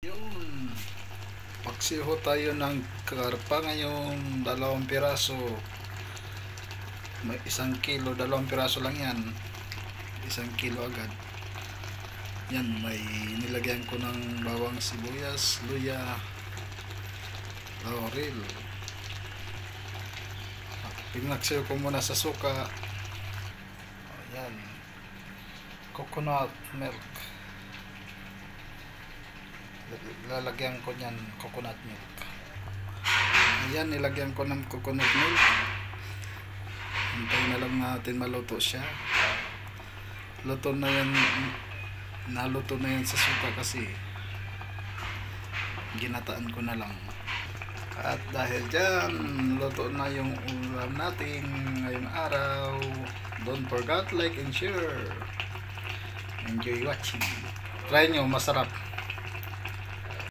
Yun, paksiho tayo ng karpa ngayong 2 piraso. May 1 kilo, 2 piraso lang yan. 1 kilo agad. Yan, may nilagyan ko ng bawang, sibuyas, luya, laurel. Pinaksiyo ko muna sa suka. Ayan, coconut milk. Lalagyan ko niyan coconut milk. Ayan, nilagyan ko ng coconut milk. Hintayin na lang natin maluto siya. Luto na yan, naluto na yan sa suka kasi ginataan ko na lang. At dahil dyan, luto na yung ulam natin ngayong araw. Don't forget, like and share. Enjoy watching. Try nyo, masarap.